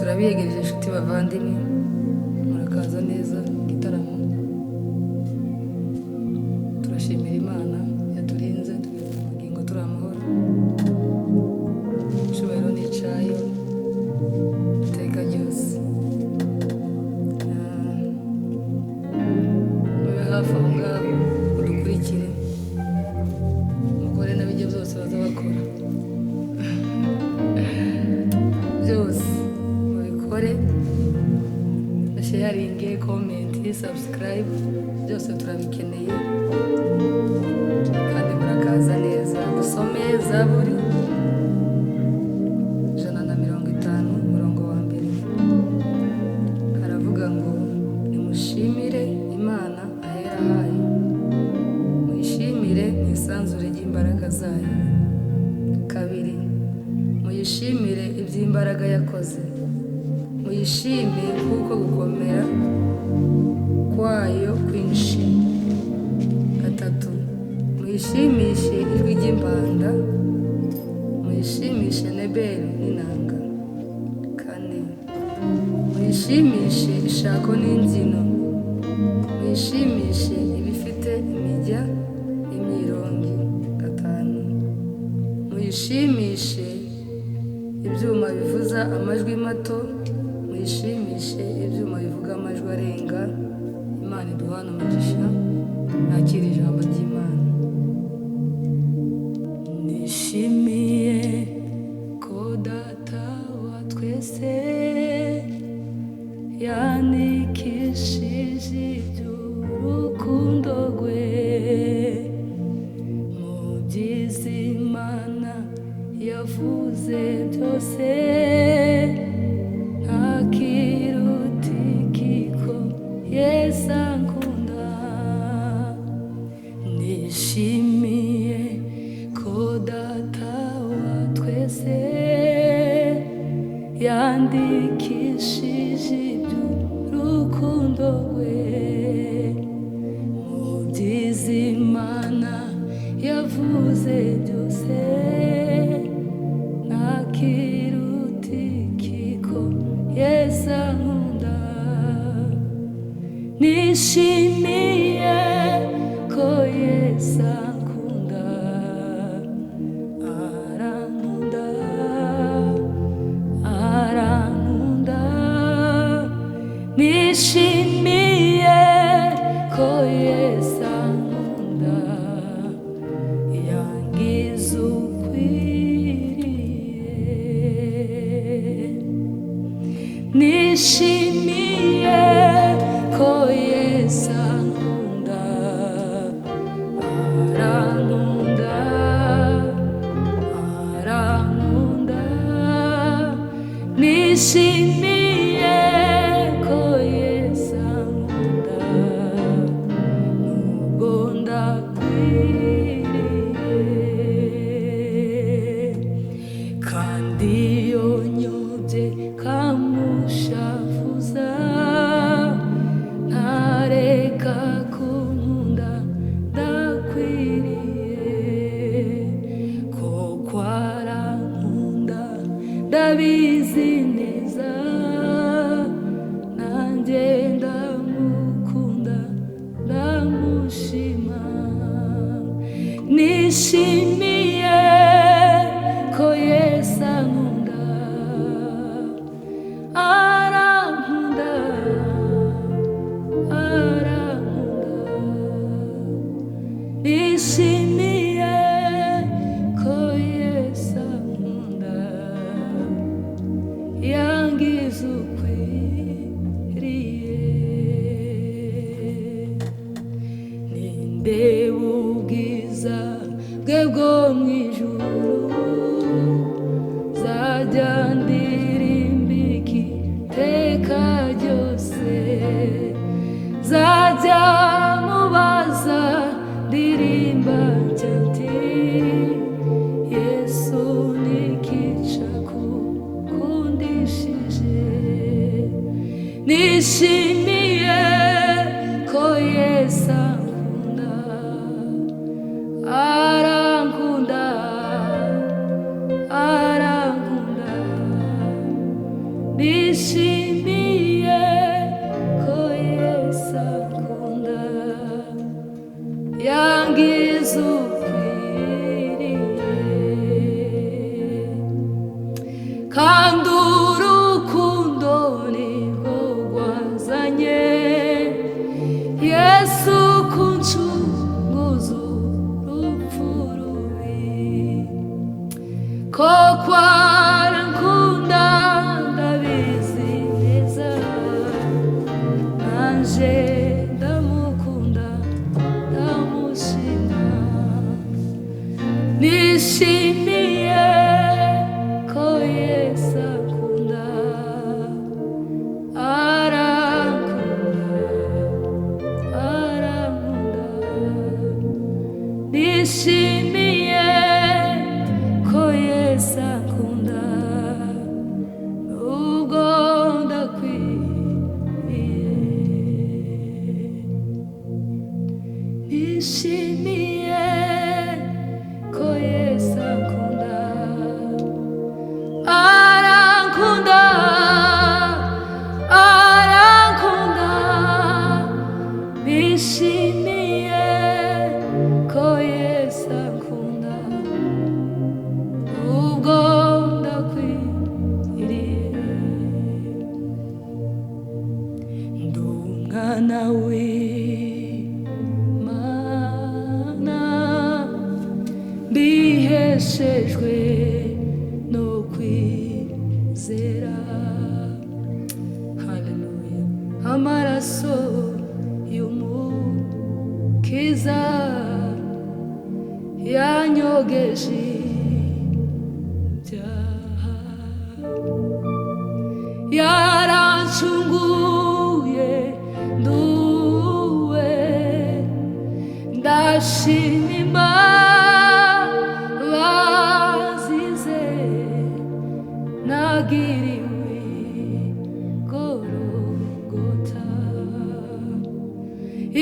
turabiyegereje inshuti bavandimwe, murakaza neza mu gitaramo. Turashimira Imana yaturinze tugeze mu bugingo turi amahoro. Icyubahiro ni icyayo iteka ryose. Mube hafi aho ngaho udukurikire, mukore n'ibyo byose baza bakora byose mubikore, sharinge, komenti, subscribe, byose turabikeneye. Kandi murakaza neza. Dusome Zaburi 150 umurongo wa mbere. Haravuga ngo nimushimire Imana ahera hayo, muyishimire mu isanzure ry'imbaraga zayo. Kabiri, muyishimire iby'imbaraga yakoze, muyishime kuko gukomera kwayo kwinshi. Gatatu, muyishimishe ijwi ry'impanda, muyishimishe nebelu n'inanga. Kane, muyishimishe ishako n'imbyino, muyishimishe ibifite imirya n'imyirongi. Gatanu, muyishimishe ibyuma bivuza amajwi mato, muyishimishe ibyuma bivuga amajwi arenga. Imana iduhana umugisha. Nakira ijambo ry'Imana. Nishimiye ko Data wa twese yanikishije iby'urukundo rwe mu by'Imana yavuze byose. Yesu ankunda. Nishimiye ko Data wa twese yandikishije iby'urukundo rwe mu by'Imana yavuze byose. Ntakirutikiko Yesu ankunda. Nishimiye ko Yesu ankunda, arankunda, arankunda. Nishimiye ko Yesu ankunda, yangize ukwiriye. Nishimiye ko Yesu ankunda, arankunda, arankunda. Nishimiye ko Yesu ankunda, nubwo ndakwiriye. Kandi iyo nyobye kamushavuza, ntareka kunkunda ndakwiriye. Koko arankunda ndabizi neza, nanjye ndamukunda ndamushima. Nishimiye ko Yesu ankunda, arankunda, arankunda. Nishimiye ko Yesu ankunda, yangize ukwiriye. Nindeba ubwiza bwe bwo mu ijuru, nzajya ndirimba iteka ryose. Nzajya mubaza ndirimba nti Yesu nikica kukundishije. Nishimiye ko Yesu ankunda, arankunda, arankunda. nishimiye ko Yesu ankunda yangize ukwiriye kandi urukundo nirwo rwazanye Yesu kuncunguza urupfu rubi koko arankunda ndabizi neza nanje ndamukunda ndamushima nishimiye ko Yesu ankunda nishimiye ko Yesu ankunda nubwo ndakwiriye nishimiye ko Yesu ankunda arankunda arankunda nishimiye ko Yesu ankunda nubwo ndakwiriye ndi umwana w'Imana mbiheshejwe no kwizera haleluya amaraso y'umukiza yanyogeje ibyaha yarancunguye nduwe ndashima imbabazi ze nagiriwe Golgota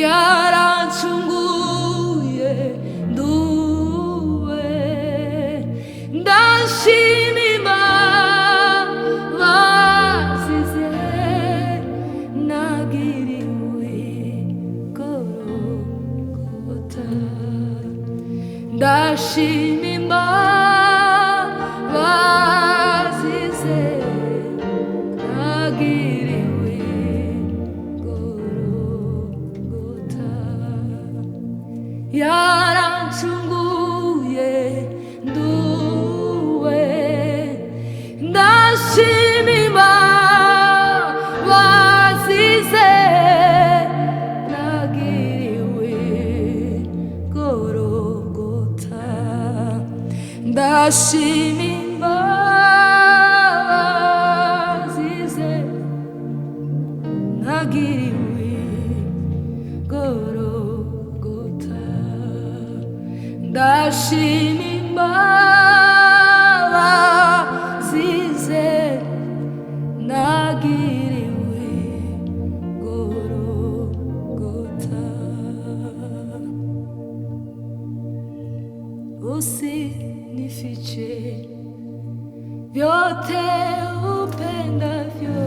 yarancunguye nduwe ndashima imbabazi ze nagiriwe Golgota ndashima imbabazi ze nagiriwe Golgota yarancunguye nduwe ndashima imbabazi ze nagiriwe Golgota ndashima imbabazi ze nagiriwe Golgota ndashima imbabazi ze nagiriwe Golgota usinifiche vyote upendavyo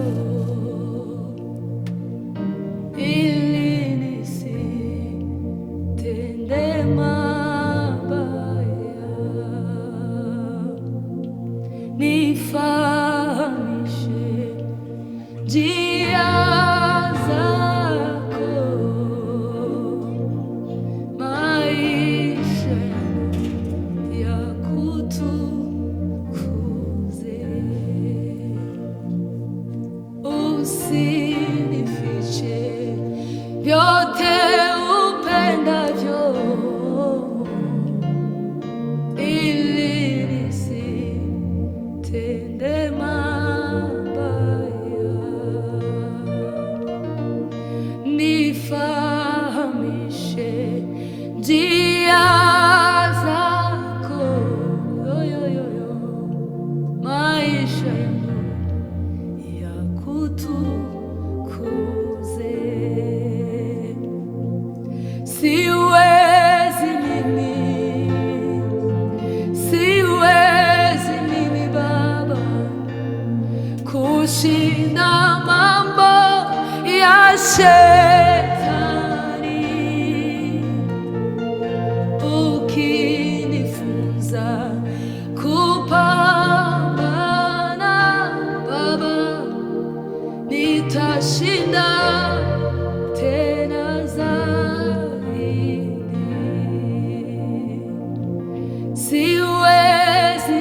ili nisitende mabaya nifahamishe njia zako maisha ya kutukuze usinifiche vyote upendavyo ili nisitende mabaya nifahamishe njia zako maisha yangu ya kutukuze siwezi mimi Baba kushinda mambo ya shetani, ukinifunza kupambana Baba, nitashinda tena zaidi. Siwezi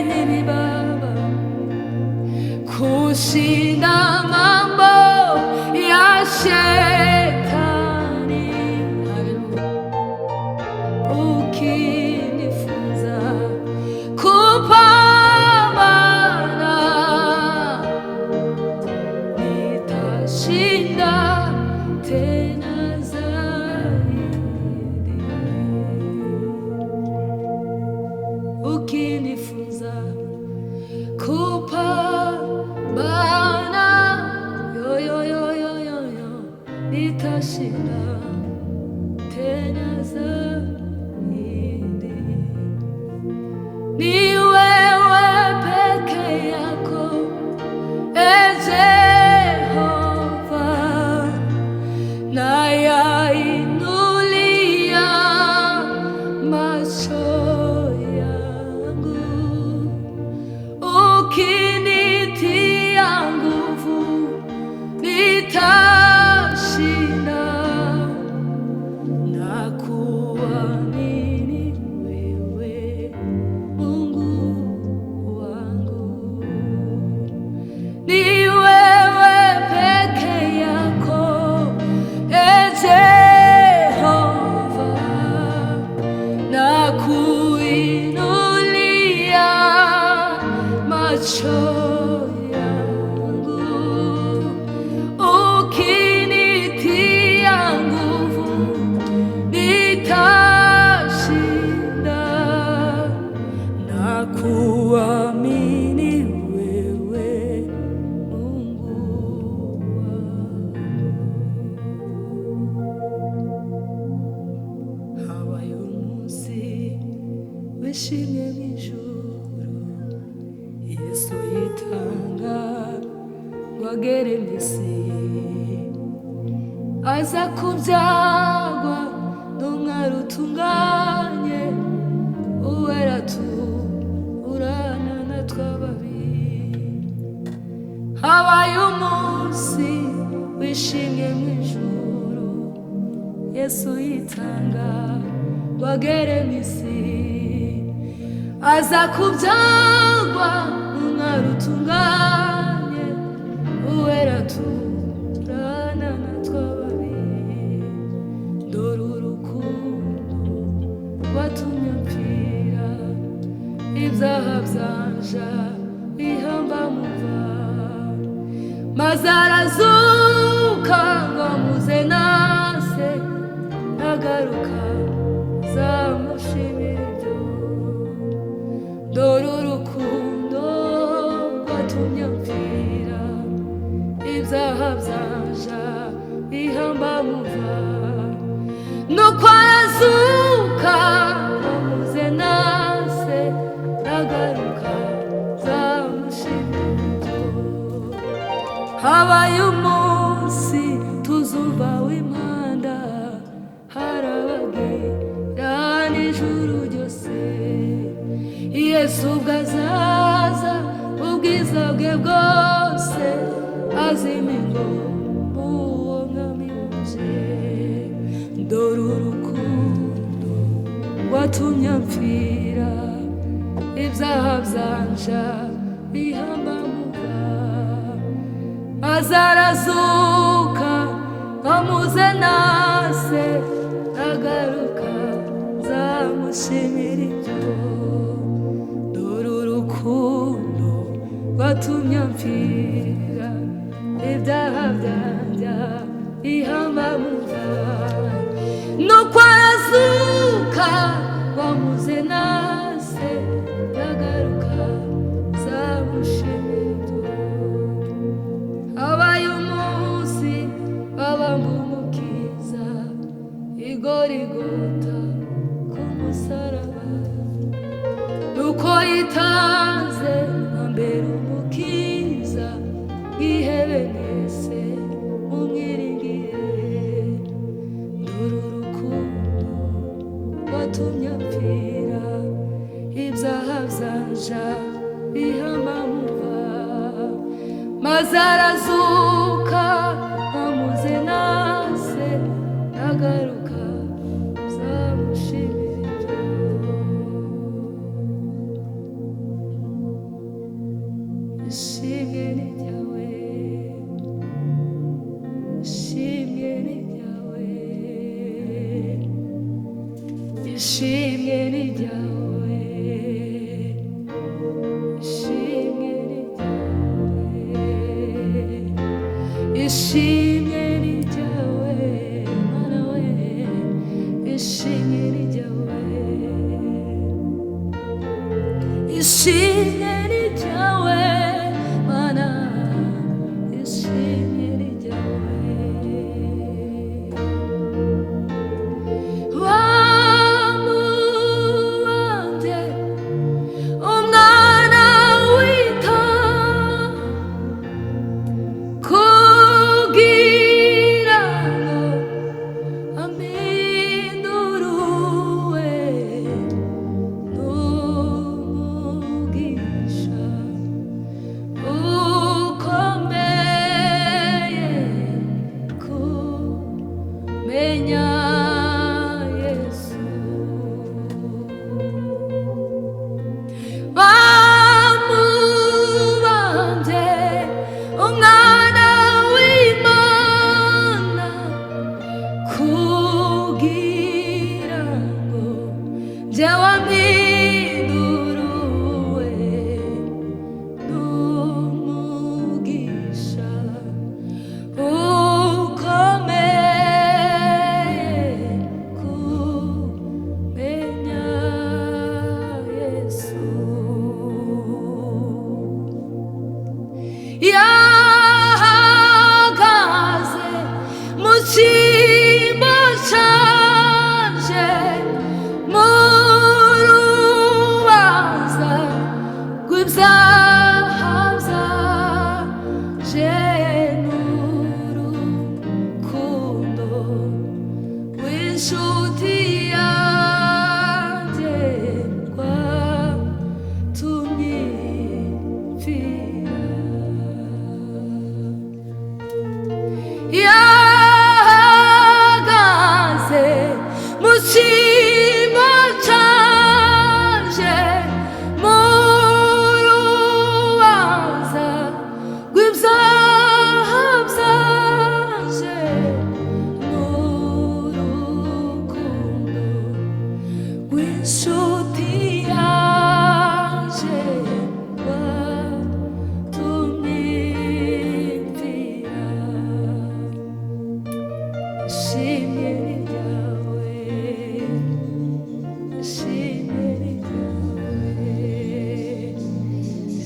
mimi Baba kushinda mambo ya shetani, ukinifunza kupambana nitashinda tena zaidi. Ukinifunza kupambana nitashinda tena zaidi. Ni wewe peke yako, Jehova, nayainulia macho yangu, ukinitia nguvu nitashinda, na kuamini wewe Mungu wangu. Ni wewe peke yako, Jehova, na kuinulia macho yangu, ukinitia nguvu nitashinda, na kuamini wewe Mungu wangu. Habaye umunsi wishimye mw'ijuru, Yesu yitanga ngo agere mw'isi, aza kubyagwa n'umwari utunganye, uwera turana na twababi. Habaye umunsi wishimye mw'ijuru, Yesu yitanga ngo agere mw'isi, aza kubyagwa n'umwari utunganye, uwera turana na twababi. Dore urukundo rwatumye mpfira, ibyaha byanja bihamba mu mva, maze arazuka ngo amuze nase, agaruka zamushimira ibyo. Dore urukundo rwatumye mpfira, ibyaha byanja bihamba mu mva, nuko arazuka amuze nase, agaruka zamushimira ibyo. Habaye umunsi tuzumva w'impanda, harabagira n'ijuru ryose, Yesu ubwo azaza ubwiza bwe bwose, azima ingoma uwo mwami wanje. Dore urukundo rwatumye mpfira, ibyaha byanja bihamba mu mva, maze arazuka amuze nase, agaruka zamushimira ibyo. Dore urukundo rwatumye mpfira, ibyaha byanja bihamba mu mva, nuko arazuka wamuze nase, agaruka zamushimira ibyo. Habaye umunsi babamba umukiza igorigota ku musaraba, nuko yita maze ambera umukiza ihebe mwese mumwiringiye nduru rukundo watumye apfira ibyaha byanja bihamamuva maze arazuka amuze nase nagaruka zamushimira ishimwe ni ryawe ishimwe ni ryawe ishimwe ni ryawe ishimwe ni ryawe ishimwe ni ryawe mana we ishimwe ni ryawe ishimwe ni ryawe mana ishimwe ni ryawe wamuwanje umwana wita kugira ngo aminduruwe n'umugisha ukomeye kumenya Yesu bamubanje umwana w'Imana kugira ngo njyewe aminduruwe n'umugisha ukomeye kumenya Yesu yahagaze mu cyimbo canje mu rubanza rw'ibyaha byanje n'urukundo rw'inshuti yanjye rwatumye mpfira yahagaze mu cyimbo canje mu rubanza rw'ibyaha byanje n'urukundo rw'inshuti yanjye rwatumye mpfira ishimwe ni ryawe ishimwe ni ryawe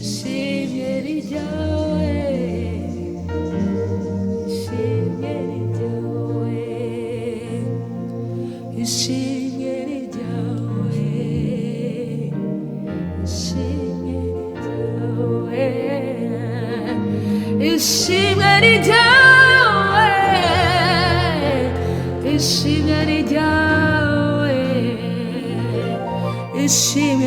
ishimwe ni ryawe ishimwe ni ryawe ishimwe ni ryawe ishimwe ni ryawe ishimwe ni ryawe ishimwe ni ryawe ishimwe